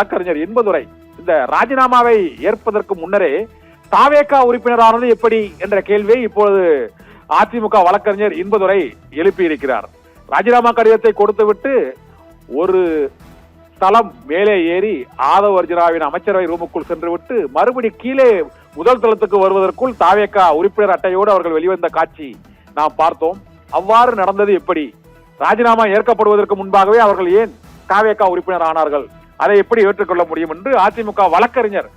வழக்கறிஞர் இன்பதுரை இந்த ராஜினாமாவை ஏற்பதற்கு முன்னரே தாவேகா உறுப்பினரானது எப்படி என்ற கேள்வியை இப்பொழுது அதிமுக வழக்கறிஞர் இன்பதுரை எழுப்பியிருக்கிறார். ராஜினாமா கடிதத்தை கொடுத்துவிட்டு ஒரு தளம் மேலே ஏறி ஆதவ் அர்ஜுனாவின் அமைச்சரவை ரூமுக்குள் சென்று விட்டு மறுபடி கீழே முதல் தளத்துக்கு வருவதற்குள் தாவேகா உறுப்பினர் அட்டையோடு அவர்கள் வெளிவந்த காட்சி நாம் பார்த்தோம். அவ்வாறு நடந்தது எப்படி? ராஜினாமா ஏற்கப்படுவதற்கு முன்பாகவே அவர்கள் ஏன் தாவேகா உறுப்பினர் ஆனார்கள்? அதை எப்படி ஏற்றுக்கொள்ள முடியும் என்று அதிமுக வழக்கறிஞர்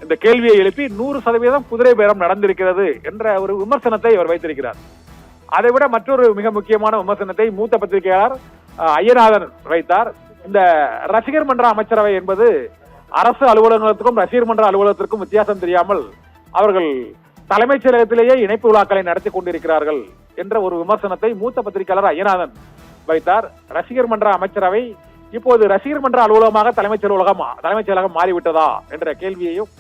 இந்த கேள்வியை எழுப்பி 100% குதிரை பேரம் நடந்திருக்கிறது என்ற ஒரு விமர்சனத்தை அவர் வைத்திருக்கிறார். அதைவிட மற்றொரு மிக முக்கியமான விமர்சனத்தை மூத்த பத்திரிகையாளர் ஐயநாதன் வைத்தார். இந்த ரசிகர் மன்ற அமைச்சரவை என்பது அரசு அலுவலகங்களுக்கும் ரசிகர் மன்ற அலுவலகத்திற்கும் வித்தியாசம் தெரியாமல் அவர்கள் தலைமைச் செயலகத்திலேயே இணைப்பு விழாக்களை நடத்தி கொண்டிருக்கிறார்கள் என்ற ஒரு விமர்சனத்தை மூத்த பத்திரிகையாளர் ஐயநாதன் வைத்தார். ரசிகர் மன்ற அமைச்சரவை இப்போது ரசிகர் மன்ற அலுவலகமாக தலைமைச் செயலகம் மாறிவிட்டதா என்ற கேள்வியையும்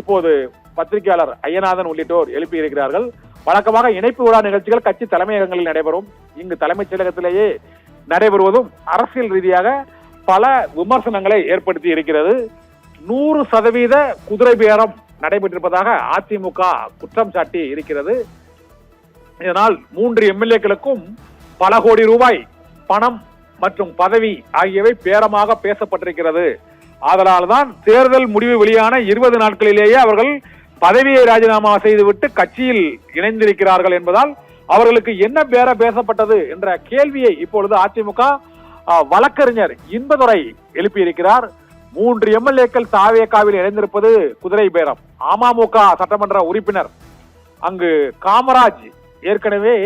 இப்போது பத்திரிகையாளர் ஐயநாதன் உள்ளிட்டோர் எழுப்பியிருக்கிறார்கள். வழக்கமாக இணைப்பு விழா நிகழ்ச்சிகள் கட்சி தலைமையகங்களில் நடைபெறும். இங்கு தலைமைச் செயலகத்திலேயே நடைபெறுவதும் அரசியல் ரீதியாக பல விமர்சனங்களை ஏற்படுத்தி இருக்கிறது. 100% குதிரை பேரம் நடைபெற்றிருப்பதாக அதிமுக குற்றம் சாட்டி இருக்கிறது. இதனால் 3 எம்எல்ஏக்களுக்கும் பல கோடி ரூபாய் பணம் மற்றும் பதவி ஆகியவை பேரமாக பேசப்பட்டிருக்கிறது. ஆதலால்தான் தேர்தல் முடிவு வெளியான 20 நாட்களிலேயே அவர்கள் பதவியை ராஜினாமா செய்துவிட்டு கட்சியில் இணைந்திருக்கிறார்கள் என்பதால் அவர்களுக்கு என்ன பேசப்பட்டது என்ற கேள்வியை இப்பொழுது அதிமுக வழக்கறிஞர் இன்பதுரை எழுப்பியிருக்கிறார். 3 எம்எல்ஏக்கள் தாவேகாவில் இணைந்திருப்பது குதிரை பேரம். அமமுக சட்டமன்ற உறுப்பினர் அங்கு காமராஜ் ஏற்கனவே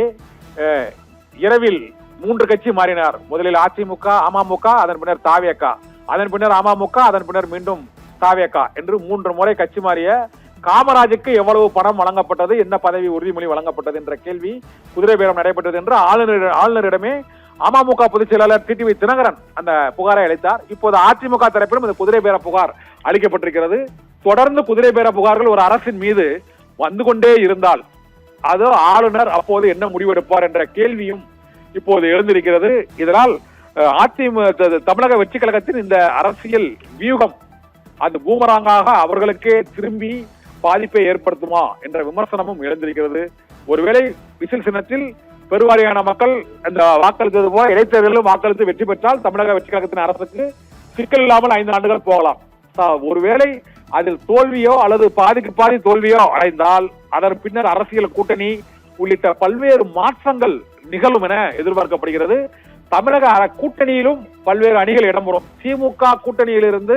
இரவில் 3 கட்சி மாறினார். முதலில் அதிமுக, அமமுக, அதன் பின்னர் தாவேகா, அதன் பின்னர் அமமுக, அதன் பின்னர் மீண்டும் தாவேகா என்று 3 முறை கட்சி மாறிய காமராஜுக்கு எவ்வளவு பணம் வழங்கப்பட்டது, என்ன பதவி உறுதிமொழி வழங்கப்பட்டது என்ற கேள்வி குதிரை பேரம் நடைபெற்றது என்று ஆளுநரிடமே அமமுக பொதுச் செயலாளர் டிடிவி தினகரன் அந்த புகாரை அளித்தார். இப்போது அதிமுக தரப்பிலும் இந்த குதிரை பேர புகார் அளிக்கப்பட்டிருக்கிறது. தொடர்ந்து குதிரை பேர புகார்கள் ஒரு அரசின் மீது வந்து கொண்டே இருந்தால் அது ஆளுநர் அப்போது என்ன முடிவெடுப்பார் என்ற கேள்வியும் இப்போது எழுந்திருக்கிறது. இதனால் தமிழக வெற்றி கழகத்தின் இந்த அரசியல் வியூகம் அது பூமராங்காக அவர்களுக்கே திரும்பி பாதிப்பை ஏற்படுத்துமா என்ற விமர்சனமும் எழுந்திருக்கிறது. ஒருவேளை விசில் சின்னத்தில் பெருவாரியான மக்கள் அந்த வாக்களித்தது போல இடைத்தேர்தலிலும் வாக்களித்து வெற்றி பெற்றால் தமிழக வெற்றி கழகத்தின் அரசுக்கு சிக்கல் இல்லாமல் 5 ஆண்டுகள் போகலாம். ஒருவேளை அதில் தோல்வியோ அல்லது பாதிக்கு பாதி தோல்வியோ அடைந்தால் அதன் பின்னர் அரசியல் கூட்டணி உள்ளிட்ட பல்வேறு மாற்றங்கள் நிகழும் என எதிர்பார்க்கப்படுகிறது. தமிழக கூட்டணியிலும் பல்வேறு அணிகள் இடம்பெறும். திமுக கூட்டணியிலிருந்து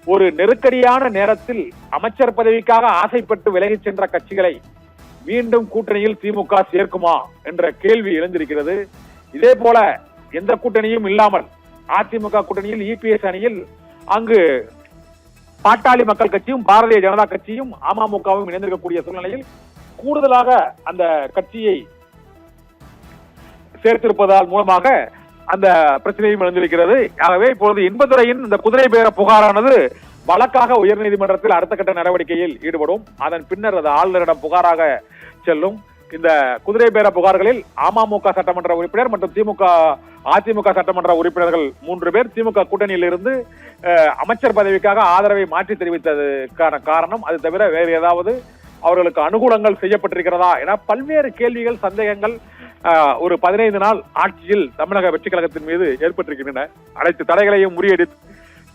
ஒரு நெருக்கடியான நேரத்தில் அமைச்சர் பதவிக்காக ஆசைப்பட்டு விலகிச் சென்ற கட்சிகளை மீண்டும் கூட்டணியில் திமுக சேர்க்குமா என்ற கேள்வி எழுந்திருக்கிறது. இதே போல எந்த கூட்டணியும் இல்லாமல் அதிமுக கூட்டணியில் இபிஎஸ் அணியில் அங்கு பாட்டாளி மக்கள் கட்சியும் பாரதிய ஜனதா கட்சியும் அமமுகவும் இணைந்திருக்கக்கூடிய சூழ்நிலையில் கூடுதலாக அந்த கட்சியை சேர்த்திருப்பதால் மூலமாக அந்த பிரச்சனையும் எழுந்திருக்கிறது. ஆகவே இப்பொழுது இன்பதுரையின் இந்த குதிரை பேர புகாரானது வழக்காக உயர்நீதிமன்றத்தில் அடுத்த கட்ட நடவடிக்கையில் ஈடுபடும். அதன் பின்னர் அது ஆளுநரிடம் புகாராக செல்லும். இந்த குதிரை பேர புகார்களில் அமமுக சட்டமன்ற உறுப்பினர் மற்றும் அதிமுக சட்டமன்ற உறுப்பினர்கள் 3 பேர் திமுக கூட்டணியில் இருந்து அமைச்சர் பதவிக்காக ஆதரவை மாற்றி தெரிவித்ததுக்கான காரணம் அது தவிர வேறு ஏதாவது அவர்களுக்கு அனுகூலங்கள் செய்யப்பட்டிருக்கிறதா என பல்வேறு கேள்விகள், சந்தேகங்கள் ஒரு 15 நாள் ஆட்சியில் தமிழக வெற்றி கழகத்தின் மீது ஏற்பட்டிருக்கின்றன. அனைத்து தடைகளையும் முறியடித்து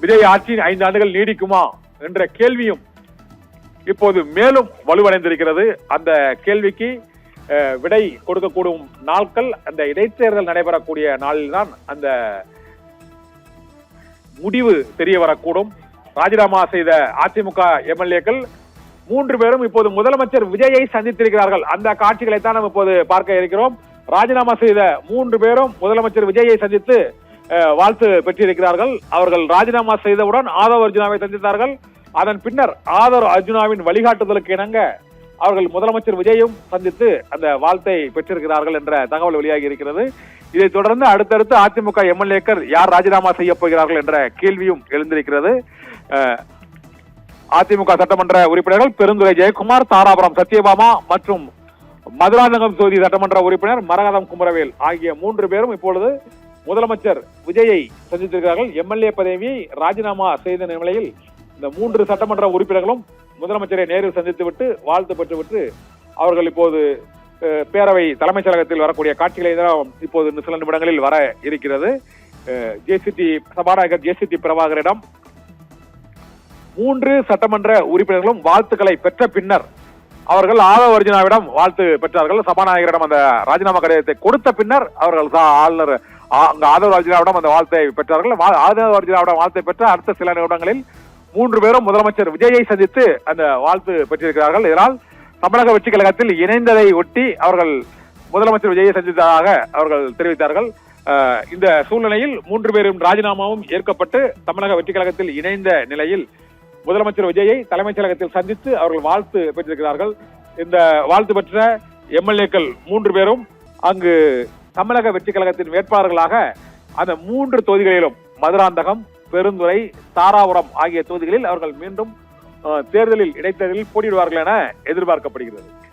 விஜய் ஆட்சி 5 ஆண்டுகள் நீடிக்குமா என்ற கேள்வியும் இப்போது மேலும் வலுவடைந்திருக்கிறது. அந்த கேள்விக்கு விடை கொடுக்கக்கூடும் நாட்கள் அந்த இடைத்தேர்தல் நடைபெறக்கூடிய நாளில்தான் அந்த முடிவு தெரிய வரக்கூடும். ராஜினாமா செய்த அதிமுக எம்எல்ஏக்கள் 3 பேரும் இப்போது முதலமைச்சர் விஜயை சந்தித்திருக்கிறார்கள். அந்த காட்சிகளை தான் நாம் இப்போது பார்க்க இருக்கிறோம். ராஜினாமா செய்த 3 பேரும் முதலமைச்சர் விஜயை சந்தித்து வாழ்த்து பெற்றிருக்கிறார்கள். அவர்கள் ராஜினாமா செய்தவுடன் ஆதவ் அர்ஜுனாவை சந்தித்தார்கள். அதன் பின்னர் ஆதவ் அர்ஜுனாவின் வழிகாட்டுதலுக்கு இணங்க அவர்கள் முதலமைச்சர் விஜயும் சந்தித்து அந்த வாழ்த்தை பெற்றிருக்கிறார்கள் என்ற தகவல் வெளியாகி இருக்கிறது. இதைத் தொடர்ந்து அடுத்தடுத்து அதிமுக எம்எல்ஏக்கள் யார் ராஜினாமா செய்ய போகிறார்கள் என்ற கேள்வியும் எழுந்திருக்கிறது. அதிமுக சட்டமன்ற உறுப்பினர்கள் பெருந்துரை ஜெயக்குமார், தாராபுரம் சத்யபாமா மற்றும் மதுராந்தகம் தொகுதி சட்டமன்ற உறுப்பினர் மரகதம் குமரவேல் ஆகிய 3 பேரும் இப்பொழுது முதலமைச்சர் விஜயை சந்தித்திருக்கிறார்கள். எம்எல்ஏ பதவியை ராஜினாமா செய்த நிலையில் இந்த 3 சட்டமன்ற உறுப்பினர்களும் முதலமைச்சரை நேரில் சந்தித்துவிட்டு வாழ்த்து பெற்றுவிட்டு அவர்கள் இப்போது பேரவை தலைமைச் செயலகத்தில் வரக்கூடிய காட்சிகளை தான் இப்போது சில நிமிடங்களில் வர இருக்கிறது. சபாநாயகர் ஜேசிடி பிரபாகரிடம் 3 சட்டமன்ற உறுப்பினர்களும் வாழ்த்துக்களை பெற்ற பின்னர் அவர்கள் ஆதவ அர்ஜுனாவிடம் வாழ்த்து பெற்றார்கள். சபாநாயகரிடம் அந்த ராஜினாமா கடிதத்தை கொடுத்த பின்னர் அவர்கள் ஆளுநர் ஆதவ அர்ஜுனாவிடம் அந்த வாழ்த்தை பெற்றார்கள். ஆதவ அர்ஜுனாவிடம் வாழ்த்தை பெற்ற அடுத்த சில நிமிடங்களில் 3 பேரும் முதலமைச்சர் விஜயை சந்தித்து அந்த வாழ்த்து பெற்றிருக்கிறார்கள். இதனால் தமிழக வெற்றிக் கழகத்தில் இணைந்ததை ஒட்டி அவர்கள் முதலமைச்சர் விஜயை சந்தித்ததாக அவர்கள் தெரிவித்தார்கள். இந்த சூழ்நிலையில் 3 பேரும் ராஜினாமாவும் ஏற்கப்பட்டு தமிழக வெற்றிக் கழகத்தில் இணைந்த நிலையில் முதலமைச்சர் விஜயை தலைமைச் செயலகத்தில் சந்தித்து அவர்கள் வாழ்த்து பெற்றிருக்கிறார்கள். இந்த வாழ்த்து பெற்ற எம்எல்ஏக்கள் 3 பேரும் அங்கு தமிழக வெற்றிக் கழகத்தின் வேட்பாளர்களாக அந்த 3 தொகுதிகளிலும் மதுராந்தகம், பெருந்துறை, தாராபுரம் ஆகிய தொகுதிகளில் அவர்கள் மீண்டும் தேர்தலில் இடைத்தேர்தலில் போட்டியிடுவார்கள் என எதிர்பார்க்கப்படுகிறது.